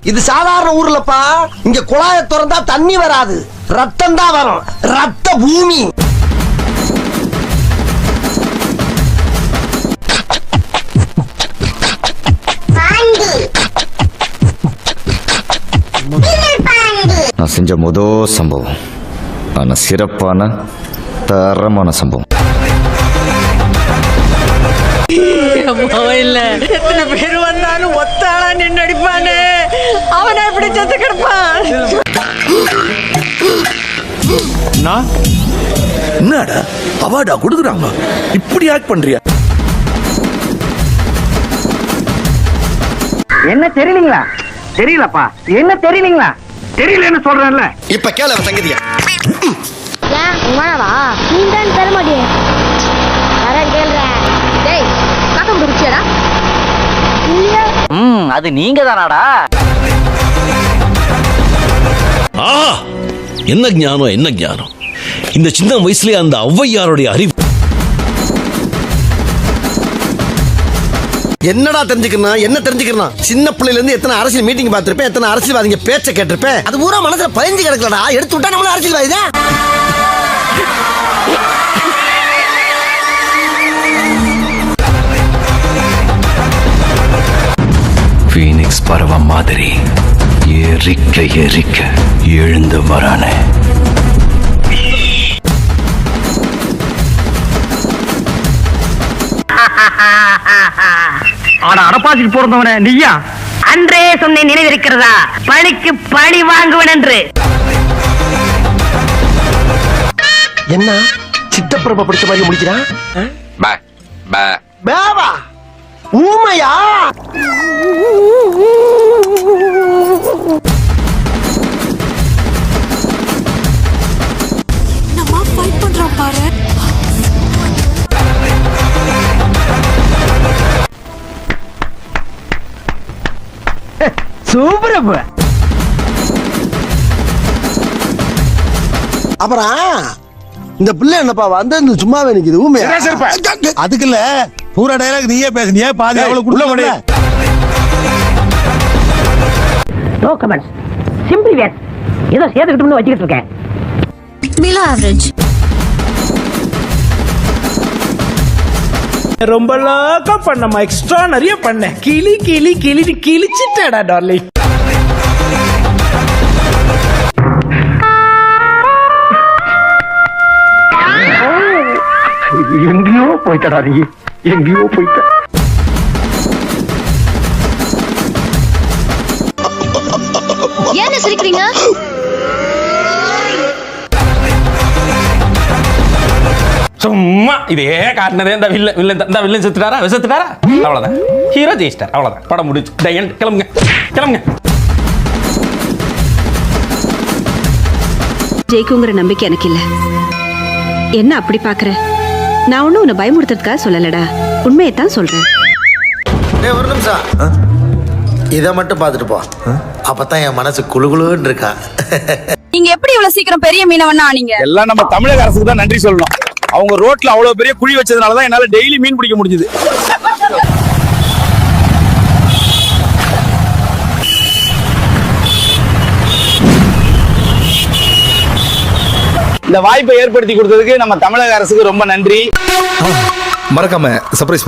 இது சாதாரண ஊர்லப்பா. இங்க குழாய திறந்தா தண்ணி வராது, ரத்தம் தான் வரும். ரத்த பூமி. நான் செஞ்ச முதல் சம்பவம், ஆனா சிறப்பான தரமான சம்பவம். இல்ல எத்தனை பேர் வந்தாலும் ஒத்தாளா நின்று அடிப்பானே, அவனை எப்படி செத்து கிடப்பான். என்னடா அவார்டா கொடுக்குறாங்க, இப்படி ஆக்ட் பண்றியா? என்ன தெரியலீங்களா? தெரியலப்பா. என்ன தெரியலீங்களா? தெரியலன்னு சொல்றேன்ல. இப்ப கேள சங்கதியா. ஏன் உமாவா நீ தான் தர மாட்டியே? யாரன் கேளுறேன். டேய் காக்க முடிச்சடா இல்ல. அது நீங்க தானாடா? என்ன ஞானம், என்ன ஞானம்! இந்த சின்ன வயசுலயே அந்த ஔவையாருடைய அறிவு. என்னடா தெரிஞ்சுக்கணும், என்ன தெரிஞ்சுக்கணும்? சின்ன பிள்ளைல இருந்து எத்தனை அரசியல் மீட்டிங் பார்த்திருப்பேன், எத்தனை அரசியல்வாதிங்க பேச்ச கேட்டிருப்பேன். அது பூரா மனசுல பதிஞ்சு கிடக்கலடா. எடுத்து விட்டா நம்மள அரசியல்வாதிதான். ஃபீனிக்ஸ் பறவை மாதிரி ஏறிக்க ஏறிக்க எழுந்து வரானே. அடப்பாசிக்கு போறதவனே நீயா? அன்றே சொன்ன நினைவிருக்கிறதா? பழிக்கு பழி வாங்குவன் என்று. என்ன சித்தப்பிரப பிடிச்ச மாதிரி முடிக்கிறான்? பேவா ஊமையா? நம்ம ஃபைட் பண்றோம் பாரு. சூப்பர். அப்புறம் இந்த பிள்ளை என்னப்பா வந்து சும்மாவே நிக்குது ஊமையா? அதுக்கு இல்ல, பூரா டயலாக் நீயே பேசு. நீயே பாதி அவ்வளவு குடுக்க. No comments. சிம்பிள் வேட். ஏதோ சேர்த்துக்கிட்டு வச்சுக்கிட்டு இருக்கேன். Below average. ரொம்ப லாக்கா பண்ணமா, எக்ஸ்ட்ரா நிறைய பண்ண. கிளி கிளி கிளி கிழிச்சிட்டடா டார்லிங். எங்கேயோ போயிட்டடா நீ, எங்கேயோ போயிட்ட. ஏன் சிரிக்கிறீங்க? சும்மா இதே காட்டினதே இந்த வில்லன் செத்துட்டாரா அவ்வளவுதான். ஹீரோ ஜெயிச்சிட்டார், அவ்வளவுதான். படம் முடிச்சு. கிளம்புங்க கிளம்புங்க. ஜெயிக்குங்கிற நம்பிக்கை எனக்கு இல்ல. என்ன அப்படி பாக்குற? நான் ஒன்னும் உன்னை பயமுறுத்துறதுக்காக சொல்லலடா, உண்மையைத்தான் சொல்றேன். ஒரு நிமிஷம் இதை மட்டும் பார்த்துட்டு போ, அப்பதான் என் மனசு குளுகுளுன்னு இருக்கா. நீங்க எப்படி இவ்வளவு சீக்கிரம் பெரிய மீனவனா ஆனீங்க? எல்லாம் நம்ம தமிழக அரசுக்கு தான் நன்றி சொல்லணும். அவங்க ரோட்ல அவ்வளவு பெரிய குழி வச்சதுனாலதான் என்னால டெய்லி மீன் பிடிக்க முடிஞ்சது. இந்த வாய்ப்பை ஏற்படுத்தி கொடுத்ததுக்கு நம்ம தமிழக அரசுக்கு ரொம்ப நன்றி. மறக்காம சர்ப்ரைஸ்